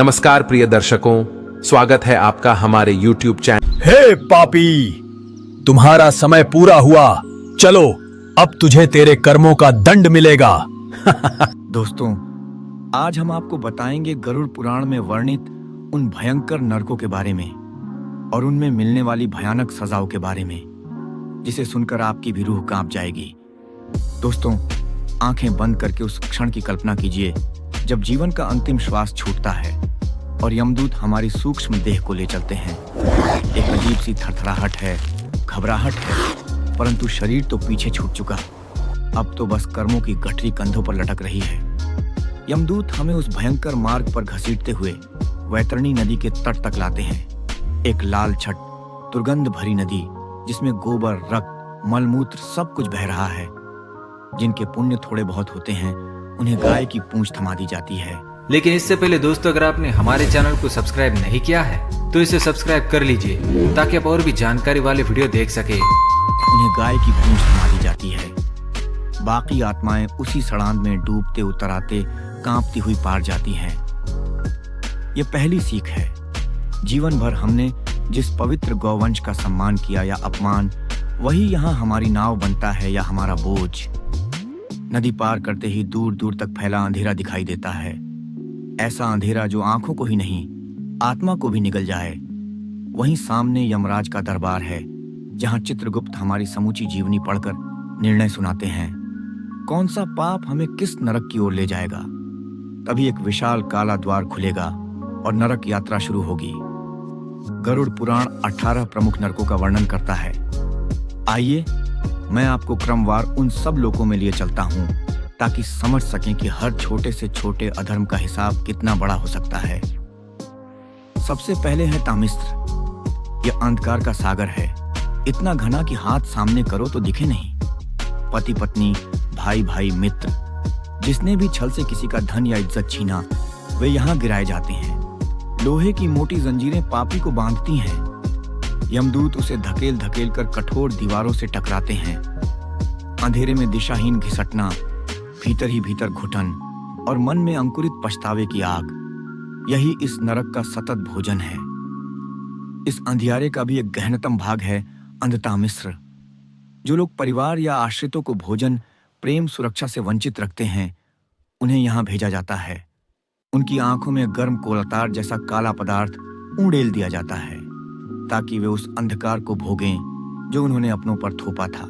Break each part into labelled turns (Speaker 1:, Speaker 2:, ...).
Speaker 1: नमस्कार प्रिय दर्शकों, स्वागत है आपका हमारे YouTube चैनल।
Speaker 2: हे पापी, तुम्हारा समय पूरा हुआ। चलो, अब तुझे तेरे कर्मों का दंड मिलेगा।
Speaker 3: दोस्तों, आज हम आपको बताएंगे गरुड़ पुराण में वर्णित उन भयंकर नरकों के बारे में और उनमें मिलने वाली भयानक सजाओं के बारे में, जिसे सुनकर आपकी भी रूह कांप जाएगी। दोस्तों, आंखें बंद करके उस क्षण की कल्पना कीजिए जब जीवन का अंतिम श्वास छूटता है और यमदूत हमारी सूक्ष्म देह को ले चलते हैं। एक अजीब सी थरथराहट है, घबराहट है, परंतु शरीर तो पीछे छूट चुका। अब तो बस कर्मों की गठरी कंधों पर लटक रही है। यमदूत हमें उस भयंकर मार्ग पर घसीटते हुए वैतरणी नदी के तट तक लाते हैं। एक लाल छट, दुर्गंध भरी नदी जिसमें गोबर, रक्त, मलमूत्र सब कुछ बह रहा है। जिनके पुण्य थोड़े बहुत होते हैं उन्हें गाय की पूंछ थमा दी जाती है।
Speaker 4: लेकिन इससे पहले दोस्तों, अगर आपने हमारे चैनल को सब्सक्राइब नहीं किया है तो इसे सब्सक्राइब कर लीजिए ताकि आप और भी जानकारी वाले वीडियो देख सके।
Speaker 3: उन्हें गाय की पूंछ थमा दी जाती है। बाकी आत्माएं उसी सड़ांध में डूबते उतर आते कांपती हुई पार जाती हैं। यह पहली सीख है। जीवन भर हमने जिस पवित्र गौवंश का सम्मान किया या अपमान, वही यहाँ हमारी नाव बनता है या हमारा बोझ। नदी पार करते ही दूर दूर तक फैला अंधेरा दिखाई देता है। ऐसा अंधेरा जो आंखों को ही नहीं, आत्मा को भी निगल जाए। वहीं सामने यमराज का दरबार है, जहां चित्रगुप्त हमारी समूची जीवनी पढ़कर निर्णय सुनाते हैं। कौन सा पाप हमें किस नरक की ओर ले जाएगा। तभी एक विशाल काला द्वार खुलेगा और नरक यात्रा शुरू होगी। गरुड़ पुराण 18 प्रमुख नरकों का वर्णन करता है। आइए, मैं आपको क्रमवार उन सब लोकों में लिए चलता हूं ताकि समझ सकें कि हर छोटे से छोटे अधर्म का हिसाब कितना बड़ा हो सकता है। सबसे पहले है तामिस्त्र। यह अंधकार का सागर है, इतना घना कि हाथ सामने करो तो दिखे नहीं। पति पत्नी, भाई भाई, मित्र, जिसने भी छल से किसी का धन या इज्जत छीना, वे यहाँ गिराए जाते हैं। लोहे की मोटी जंजीरें पापी को बांधती हैं। यमदूत उसे धकेल धकेल कर कठोर दीवारों से टकराते हैं। अंधेरे में दिशाहीन घिसटना, भीतर ही भीतर घुटन और मन में अंकुरित पछतावे की आग, यही इस नरक का सतत भोजन है। इस अंधियारे का भी एक गहनतम भाग है अंधता मिश्र। जो लोग परिवार या आश्रितों को भोजन, प्रेम, सुरक्षा से वंचित रखते हैं, उन्हें यहाँ भेजा जाता है। उनकी आंखों में गर्म कोलतार जैसा काला पदार्थ उड़ेल दिया जाता है ताकि वे उस अंधकार को भोगें जो उन्होंने अपनों पर थोपा था।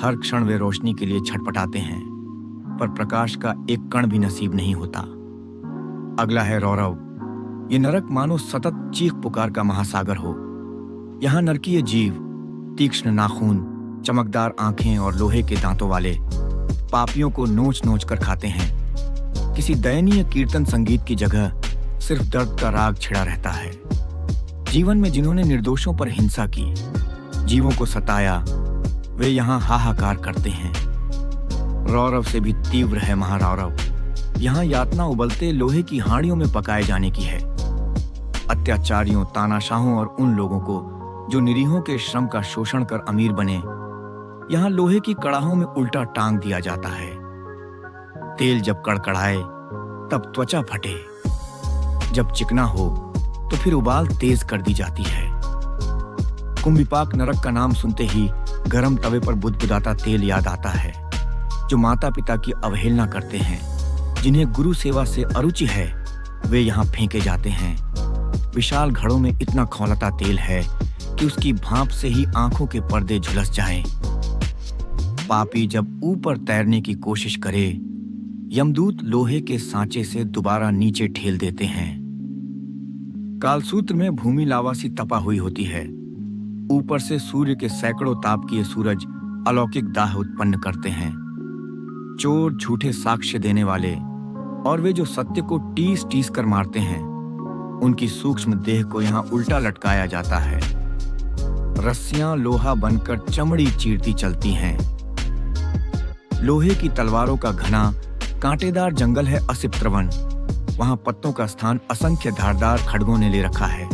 Speaker 3: हर क्षण वे रोशनी के लिए छटपटाते हैं, पर प्रकाश का एक कण भी नसीब नहीं होता। अगला है रौरव। ये नरक मानो सतत चीख पुकार का महासागर हो। यहाँ नरकीय जीव, तीक्ष्ण नाखून, चमकदार आंखें और लोहे के दांतों वाले, पापियों को नोच नोच कर खाते हैं। किसी दयनीय कीर्तन संगीत की जगह सिर्फ दर्द का राग छिड़ा रहता है। जीवन में जिन्होंने निर्दोषों पर हिंसा की, जीवों को सताया, वे यहाँ हाहाकार करते हैं। रौरव से भी तीव्र है महारौरव। यहाँ यातना उबलते लोहे की हांडियों में पकाए जाने की है। अत्याचारियों, तानाशाहों और उन लोगों को जो निरीहों के श्रम का शोषण कर अमीर बने, यहाँ लोहे की कड़ाहों में उल्टा टांग दिया जाता है। तेल जब कड़कड़ाए तब त्वचा फटे, जब चिकना हो तो फिर उबाल तेज कर दी जाती है। कुंभिपाक नरक का नाम सुनते ही गरम तवे पर बुदबुदाता तेल याद आता है। जो माता पिता की अवहेलना करते हैं, जिन्हें गुरु सेवा से अरुचि है, वे यहाँ फेंके जाते हैं। विशाल घड़ों में इतना खौलता तेल है कि उसकी भाप से ही आंखों के पर्दे झुलस जाएं। पापी जब ऊपर तैरने की कोशिश करे, यमदूत लोहे के सांचे से दोबारा नीचे ठेल देते हैं। कालसूत्र में भूमि लावा सी तपा हुई होती है। ऊपर से सूर्य के सैकड़ों ताप किए सूरज अलौकिक दाह उत्पन्न करते हैं। चोर, झूठे साक्ष्य देने वाले और वे जो सत्य को टीस टीस कर मारते हैं, उनकी सूक्ष्म देह को यहाँ उल्टा लटकाया जाता है। रस्सियां लोहा बनकर चमड़ी चीरती चलती हैं। लोहे की तलवारों का घना कांटेदार जंगल है असिप्त वन। वहां पत्तों का स्थान असंख्य धारदार खड्गों ने ले रखा है।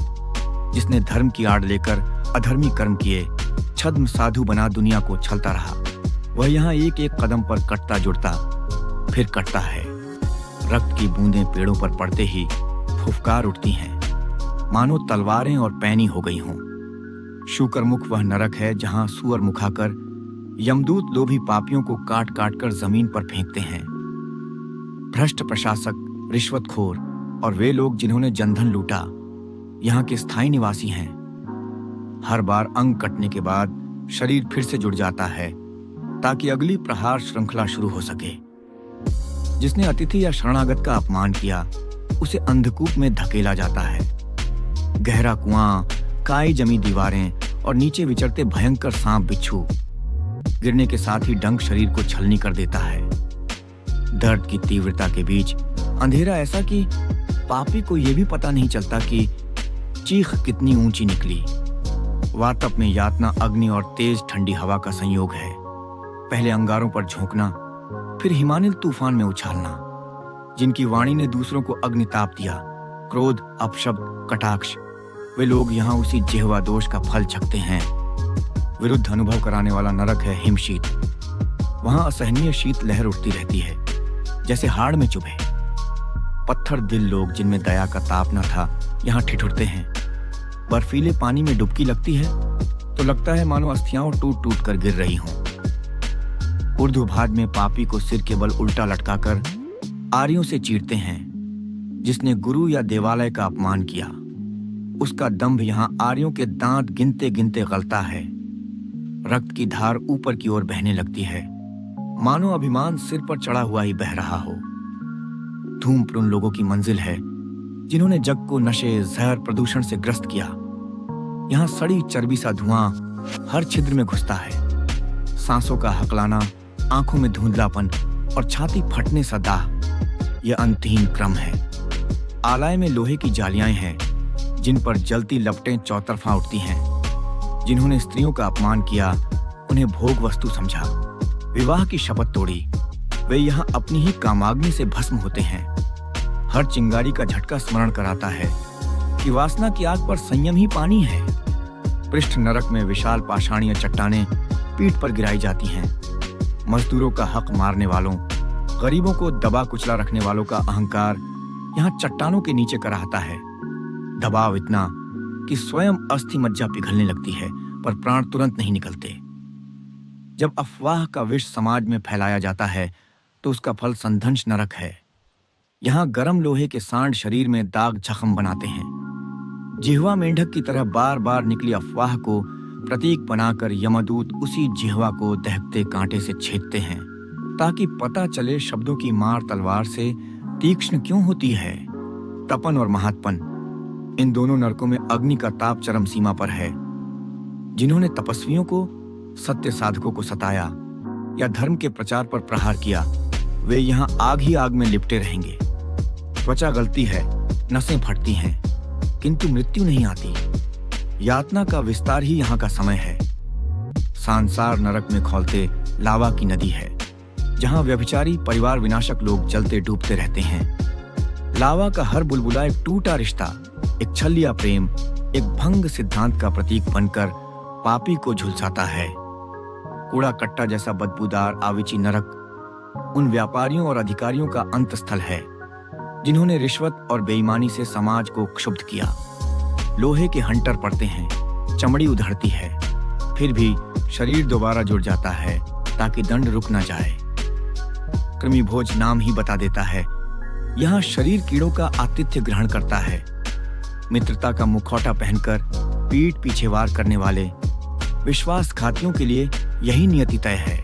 Speaker 3: जिसने धर्म की आड़ लेकर अधर्मी कर्म किए, छद्म साधु बना दुनिया को छलता रहा, वह यहाँ एक एक कदम पर कटता जुड़ता फिर कटता है। रक्त की बूंदें पेड़ों पर पड़ते ही फुफकार उठती हैं, मानो तलवारें और पैनी हो गई हों। शूकरमुख वह नरक है जहां सुअर मुखाकर यमदूत लोभी पापियों को काट काट कर जमीन पर फेंकते हैं। भ्रष्ट प्रशासक, रिश्वतखोर और वे लोग जिन्होंने जनधन लूटा यहाँ के स्थायी निवासी हैं। हर बार अंग कटने के बाद शरीर फिर से जुड़ जाता है ताकि अगली प्रहार श्रृंखला शुरू हो सके। जिसने अतिथि या शरणागत का अपमान किया उसे अंधकूप में धकेला जाता है। गहरा कुआं, काई जमी दीवारें और नीचे विचरते भयंकर सांप बिच्छू गिरने के साथ ही डंक शरीर को छलनी कर देता है। दर्द की तीव्रता के बीच अंधेरा ऐसा कि पापी को यह भी पता नहीं चलता कि चीख कितनी ऊंची निकली। वातप में यातना अग्नि और तेज ठंडी हवा का संयोग है। पहले अंगारों पर झोंकना, फिर हिमानिल तूफान में उछालना। जिनकी वाणी ने दूसरों को अग्निताप दिया, क्रोध, अपशब्द, कटाक्ष, वे लोग यहाँ उसी जिह्वा दोष का फल चखते हैं। विरुद्ध अनुभव कराने वाला नरक है हिमशीत। वहां असहनीय शीत लहर उठती रहती है, जैसे हाड़ में चुभे। पत्थर दिल लोग जिनमें दया का ताप न था यहाँ ठिठुरते हैं। बर्फीले पानी में डुबकी लगती है तो लगता है मानो अस्थियां टूट टूट कर गिर रही हों। ऊर्ध्वभाग में पापी को सिर के बल उल्टा लटकाकर आरियों से चीरते हैं। जिसने गुरु या देवालय का अपमान किया उसका दंभ यहाँ आरियों के दांत गिनते गिनते गलता है। रक्त की धार ऊपर की ओर बहने लगती है, मानो अभिमान सिर पर चढ़ा हुआ ही बह रहा हो। धूम्र उन लोगों की मंजिल है जिन्होंने जग को नशे, जहर, प्रदूषण से ग्रस्त किया। यहाँ सड़ी चर्बी सा धुआं हर छिद्र में घुसता है। सांसों का हकलाना, आंखों में धुंधलापन और छाती फटने सा दाह, यह अंतहीन क्रम है। आलय में लोहे की जालियां हैं जिन पर जलती लपटें चौतरफा उठती हैं। जिन्होंने स्त्रियों का अपमान किया उन्हें भोग वस्तु समझा, विवाह की शपथ तोड़ी, वे यहाँ अपनी ही कामाग्नि से भस्म होते हैं। हर चिंगारी का झटका स्मरण कराता है कि वासना की आग पर संयम ही पानी है। पृष्ठ नरक में विशाल पाषाणीय चट्टानें पीठ पर गिराई जाती हैं। मजदूरों का हक मारने वालों, गरीबों को दबा कुचला रखने वालों का अहंकार यहाँ चट्टानों के नीचे कराहता है। दबाव इतना कि स्वयं अस्थि मज्जा पिघलने लगती है पर प्राण तुरंत नहीं निकलते। जब अफवाह का विष समाज में फैलाया जाता है तो उसका फल संधंश नरक है। यहाँ गर्म लोहे के सांड शरीर में दाग जख्म बनाते हैं। जिह्वा मेंढक की तरह बार बार निकली अफवाह को प्रतीक बनाकर यमदूत उसी जिह्वा को दहकते कांटे से छेदते हैं ताकि पता चले शब्दों की मार तलवार से तीक्ष्ण क्यों होती है। तपन और महात्पन, इन दोनों नरकों में अग्नि का ताप चरम सीमा पर है। जिन्होंने तपस्वियों को, सत्य साधकों को सताया या धर्म के प्रचार पर प्रहार किया, वे यहाँ आग ही आग में लिपटे रहेंगे। त्वचा गलती है, नसें फटती हैं, किंतु मृत्यु नहीं आती। यातना का विस्तार ही यहाँ का समय है। सांसार नरक में खौलते लावा की नदी है जहाँ व्यभिचारी परिवार विनाशक लोग जलते डूबते रहते हैं। लावा का हर बुलबुला एक टूटा रिश्ता, एक छलिया प्रेम, एक भंग सिद्धांत का प्रतीक बनकर पापी को झुलसाता है। कूड़ा कट्टा जैसा बदबूदार आविची नरक उन व्यापारियों और अधिकारियों का अंत स्थल है जिन्होंने रिश्वत और बेईमानी से समाज को क्षुब्ध किया। लोहे के हंटर पड़ते हैं, चमड़ी उधड़ती है, फिर भी शरीर दोबारा जुड़ जाता है ताकि दंड रुक न जाए। कृमिभोज नाम ही बता देता है। यहाँ शरीर कीड़ों का आतिथ्य ग्रहण करता है। मित्रता का मुखौटा पहनकर पीठ पीछे वार करने वाले विश्वासघातियों के लिए यही नियति तय है।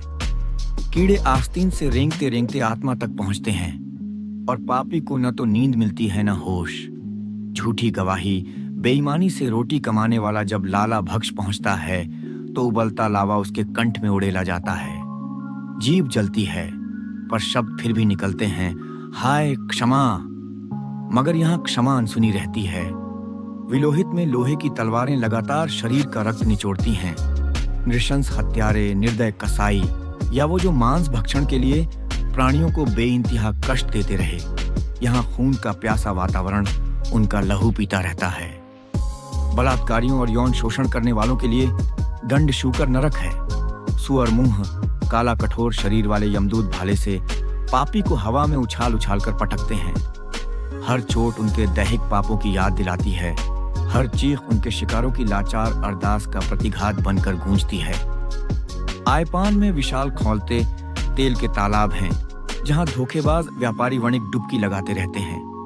Speaker 3: कीड़े आस्तीन से रेंगते रेंगते आत्मा तक पहुंचते हैं और पापी को न तो नींद मिलती है न होश। झूठी गवाही, बेईमानी से रोटी कमाने वाला जब लाला भक्ष पहुंचता है तो उबलता लावा उसके कंठ में उड़ेला जाता है। जीभ जलती है पर शब्द फिर भी निकलते हैं, हाय क्षमा। मगर यहाँ क्षमा अनसुनी रहती है। विलोहित में लोहे की तलवारें लगातार शरीर का रक्त निचोड़ती हैं। नृशंस हत्यारे, निर्दय कसाई या वो जो मांस भक्षण के लिए प्राणियों को बेइंतहा कष्ट देते रहे, यहाँ खून का प्यासा वातावरण उनका लहू पीता रहता है। बलात्कारियों और यौन शोषण करने वालों के लिए दंड शूकर नरक है। सुअर मुंह, काला कठोर शरीर वाले यमदूत भाले से पापी को हवा में उछाल उछाल कर पटकते हैं। हर चोट उनके दैहिक पापों की याद दिलाती है। हर चीख उनके शिकारों की लाचार अरदास का प्रतिघात बनकर गूंजती है। आयपान में विशाल खौलते तेल के तालाब हैं, जहां धोखेबाज व्यापारी वणिक डुबकी लगाते रहते हैं।